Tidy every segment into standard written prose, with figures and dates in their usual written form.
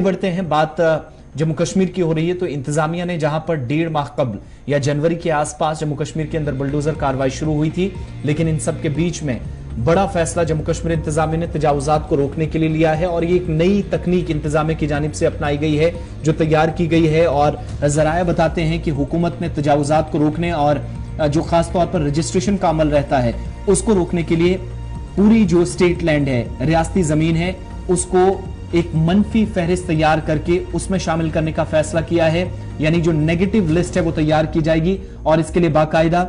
बढ़ते हैं, बात जम्मू कश्मीर की हो रही है। तो इंतजामिया ने जहां पर 1.5 माह कबल या जनवरी के आसपास जम्मू कश्मीर के अंदर बुलडोजर कार्रवाई शुरू हुई थी, लेकिन इन सब के बीच में बड़ा फैसला जम्मू कश्मीर इंतजामिया ने तजावुजात को रोकने के लिए लिया है। और ये एक नई तकनीक इंतजामिया की जानिब से अपनाई गई है जो तैयार की गई है। और जराए बताते हैं कि हुकूमत ने तजावुजात को रोकने और जो खास तौर पर रजिस्ट्रेशन का अमल रहता है उसको रोकने के लिए पूरी जो स्टेट लैंड है, रियासती जमीन है, उसको एक मनफी फहरिस्त तैयार करके उसमें शामिल करने का फैसला किया है। यानी जो नेगेटिव लिस्ट है वो तैयार की जाएगी और इसके लिए बाकायदा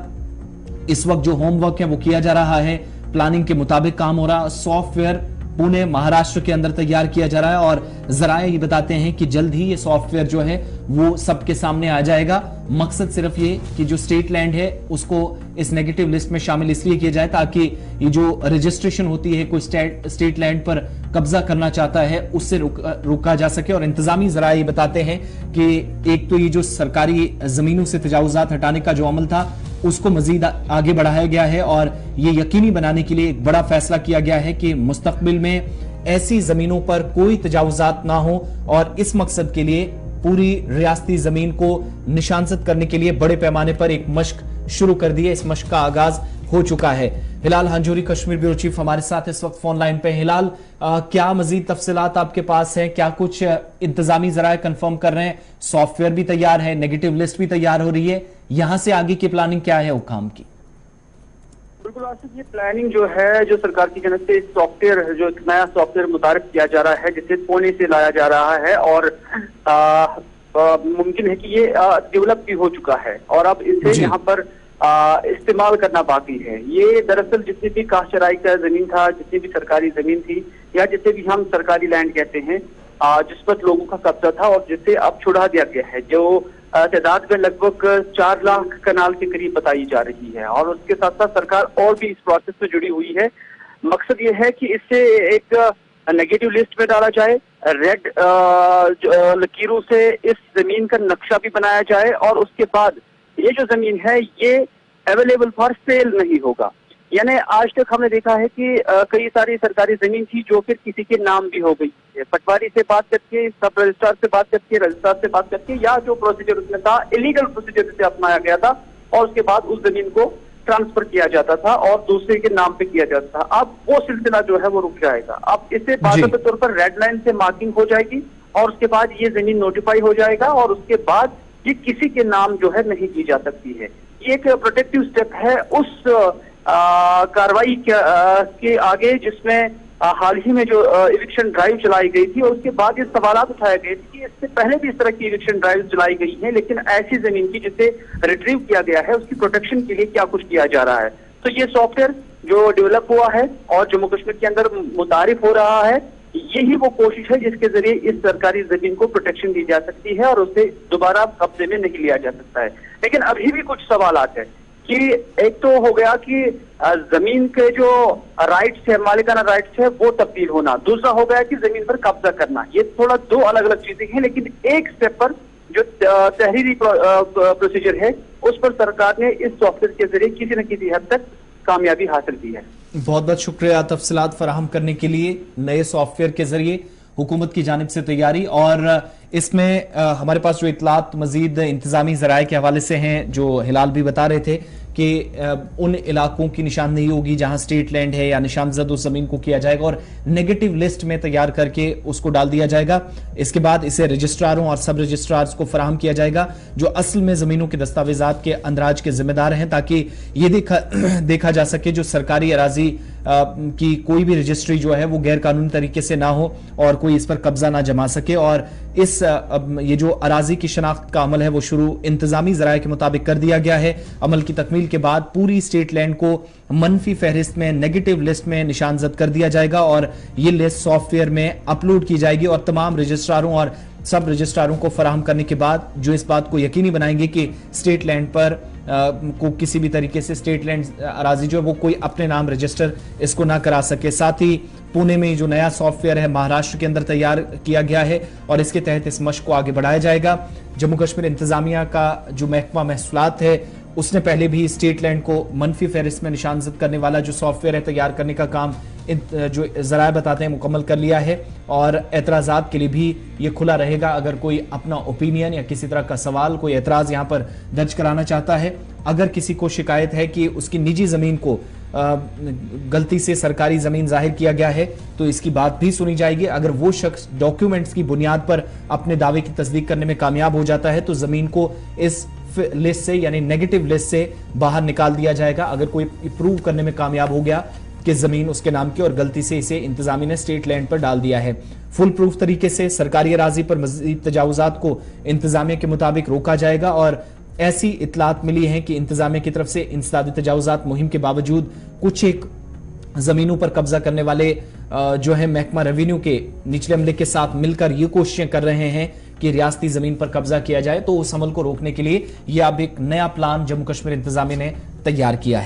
इस वक्त जो होमवर्क है वो किया जा रहा है, प्लानिंग के मुताबिक काम हो रहा। सॉफ्टवेयर पुणे महाराष्ट्र के अंदर तैयार किया जा रहा है और जराए ये बताते हैं कि जल्द ही ये सॉफ्टवेयर जो है वो सबके सामने आ जाएगा। मकसद सिर्फ ये कि जो स्टेट लैंड है उसको इस नेगेटिव लिस्ट में शामिल इसलिए किया जाए ताकि ये जो रजिस्ट्रेशन होती है, कोई स्टेट लैंड पर कब्जा करना चाहता है उससे रोका जा सके। और इंतजामी जराए ये बताते हैं कि एक तो ये जो सरकारी जमीनों से तजावुजात हटाने का जो अमल था उसको मजीद आगे बढ़ाया गया है और ये यकीनी बनाने के लिए एक बड़ा फैसला किया गया है कि मुस्तकबिल में ऐसी जमीनों पर कोई तजावुजात ना हो। और इस मकसद के लिए पूरी रियासती जमीन को निशानजद करने के लिए बड़े पैमाने पर एक मशक शुरू कर दी है। इस मशक का आगाज हो चुका है। हिलाल हांजूरी, कश्मीर ब्यूरो चीफ, हमारे साथ इस वक्त फोन लाइन पे। हिलाल, क्या मजीद तफसीलात आपके पास है? क्या कुछ इंतजामी जराए कंफर्म कर रहे हैं? सॉफ्टवेयर भी तैयार है, नेगेटिव लिस्ट भी तैयार हो रही है, यहां से आगे की प्लानिंग क्या है हुकाम की? बिल्कुल आसिफ, ये प्लानिंग जो है जो सरकार की जानब से सॉफ्टवेयर, जो एक नया सॉफ्टवेयर मुतारिफ किया जा रहा है जिसे पुणे से लाया जा रहा है और मुमकिन है कि ये डेवलप भी हो चुका है और अब इसे यहाँ पर इस्तेमाल करना बाकी है। ये दरअसल जितनी भी काश्तकारी का जमीन था, जितनी भी सरकारी जमीन थी या जिसे भी हम सरकारी लैंड कहते हैं, जिस पर लोगों का कब्जा था और जिसे अब छुड़ा दिया गया है, जो तादाद में लगभग 4 लाख कनाल के करीब बताई जा रही है। और उसके साथ साथ सरकार और भी इस प्रोसेस में जुड़ी हुई है। मकसद ये है कि इससे एक नेगेटिव लिस्ट में डाला जाए, रेड लकीरों से इस जमीन का नक्शा भी बनाया जाए और उसके बाद ये जो जमीन है ये अवेलेबल फॉर सेल नहीं होगा। यानी आज तक हमने देखा है कि कई सारी सरकारी जमीन थी जो फिर किसी के नाम भी हो गई है, पटवारी से बात करके, सब रजिस्ट्रार से बात करके, रजिस्ट्रार से बात करके, या जो प्रोसीजर उसमें था इलीगल प्रोसीजर से अपनाया गया था और उसके बाद उस जमीन को ट्रांसफर किया जाता था और दूसरे के नाम पे किया जाता था। अब वो सिलसिला जो है वो रुक जाएगा। अब इससे बाकायदा तौर पर रेड लाइन से मार्किंग हो जाएगी और उसके बाद ये जमीन नोटिफाई हो जाएगा और उसके बाद ये किसी के नाम जो है नहीं की जा सकती है। ये एक प्रोटेक्टिव स्टेप है उस कार्रवाई के आगे जिसमें हाल ही में जो इविक्शन ड्राइव चलाई गई थी और उसके बाद ये सवाल उठाए गए थे कि इससे पहले भी इस तरह की इविक्शन ड्राइव चलाई गई है, लेकिन ऐसी जमीन की जिसे रिट्रीव किया गया है उसकी प्रोटेक्शन के लिए क्या कुछ किया जा रहा है। तो ये सॉफ्टवेयर जो डेवलप हुआ है और जम्मू कश्मीर के अंदर मुतारिफ हो रहा है, यही वो कोशिश है जिसके जरिए इस सरकारी जमीन को प्रोटेक्शन दी जा सकती है और उसे दोबारा कब्जे में नहीं लिया जा सकता है। लेकिन अभी भी कुछ सवालात है कि एक तो हो गया कि जमीन के जो राइट्स है, मालिकाना राइट्स है, वो तब्दील होना। दूसरा हो गया कि जमीन पर कब्जा करना। ये थोड़ा दो अलग अलग चीजें हैं, लेकिन एक स्टेप पर जो तहरीरी प्रोसीजर है उस पर सरकार ने इस सॉफ्टवेयर के जरिए किसी न किसी हद तक कामयाबी हासिल की है। बहुत बहुत शुक्रिया तफसीलात फराहम करने के लिए। नए सॉफ्टवेयर के जरिए हुकूमत की जानिब से तैयारी और इसमें हमारे पास जो इतलात मजीद इंतजामी जराए के हवाले से हैं, जो हिलाल भी बता रहे थे कि उन इलाकों की निशानदेही होगी जहां स्टेट लैंड है या निशानजद उस जमीन को किया जाएगा और नेगेटिव लिस्ट में तैयार करके उसको डाल दिया जाएगा। इसके बाद इसे रजिस्ट्रारों और सब रजिस्ट्रार्स को फराहम किया जाएगा जो असल में जमीनों के दस्तावेजात के अंदराज के जिम्मेदार हैं, ताकि ये देखा जा सके जो सरकारी अराजी की कोई भी रजिस्ट्री जो है वो गैर कानूनी तरीके से ना हो और कोई इस पर कब्जा ना जमा सके। और इस ये जो अराजी की शनाख्त का अमल है वो शुरू इंतजामी जराए के मुताबिक कर दिया गया है। अमल की तकमील के बाद पूरी स्टेट लैंड को मनफी फहरिस्त में, नेगेटिव लिस्ट में निशानजद कर दिया जाएगा और ये लिस्ट सॉफ्टवेयर में अपलोड की जाएगी और तमाम रजिस्ट्रारों और सब रजिस्ट्रारों को फराहम करने के बाद जो इस बात को यकीनी बनाएंगे कि स्टेट लैंड पर को किसी भी तरीके से स्टेट लैंड अराजी जो है वो कोई अपने नाम रजिस्टर इसको ना करा सके। साथ ही पुणे में जो नया सॉफ्टवेयर है महाराष्ट्र के अंदर तैयार किया गया है और इसके तहत इस मशक को आगे बढ़ाया जाएगा। जम्मू कश्मीर इंतजामिया का जो महकमा महसूलात है उसने पहले भी स्टेट लैंड को मनफी फहरिस्त में निशानजद करने वाला जो सॉफ्टवेयर है तैयार करने का काम जो जराए बताते हैं मुकम्मल कर लिया है और एतराज़ात के लिए भी ये खुला रहेगा। अगर कोई अपना ओपिनियन या किसी तरह का सवाल, कोई एतराज़ यहाँ पर दर्ज कराना चाहता है, अगर किसी को शिकायत है कि उसकी निजी ज़मीन को गलती से सरकारी ज़मीन जाहिर किया गया है तो इसकी बात भी सुनी जाएगी। अगर वो शख्स डॉक्यूमेंट्स की बुनियाद पर अपने दावे की तस्दीक करने में कामयाब हो जाता है तो ज़मीन को इस लिस्ट से यानी नेगेटिव लिस्ट से बाहर निकाल दिया जाएगा। अगर कोई प्रूव करने में कामयाब हो गया कि जमीन उसके नाम की और गलती से इसे इंतजामिया ने स्टेट लैंड पर डाल दिया है, फुल प्रूफ तरीके से सरकारी अराजी पर मजीद तजावुजात को इंतजामिया के मुताबिक रोका जाएगा। और ऐसी इतलात मिली हैं कि इंतजामिया की तरफ से इंसदादी तजावुजात मुहिम के बावजूद कुछ एक जमीनों पर कब्जा करने वाले जो है महकमा रेवेन्यू के निचले अमले के साथ मिलकर ये कोशिशें कर रहे हैं कि रियासती जमीन पर कब्जा किया जाए। तो उस अमल को रोकने के लिए यह अब एक नया प्लान जम्मू कश्मीर इंतजामिया ने तैयार किया है।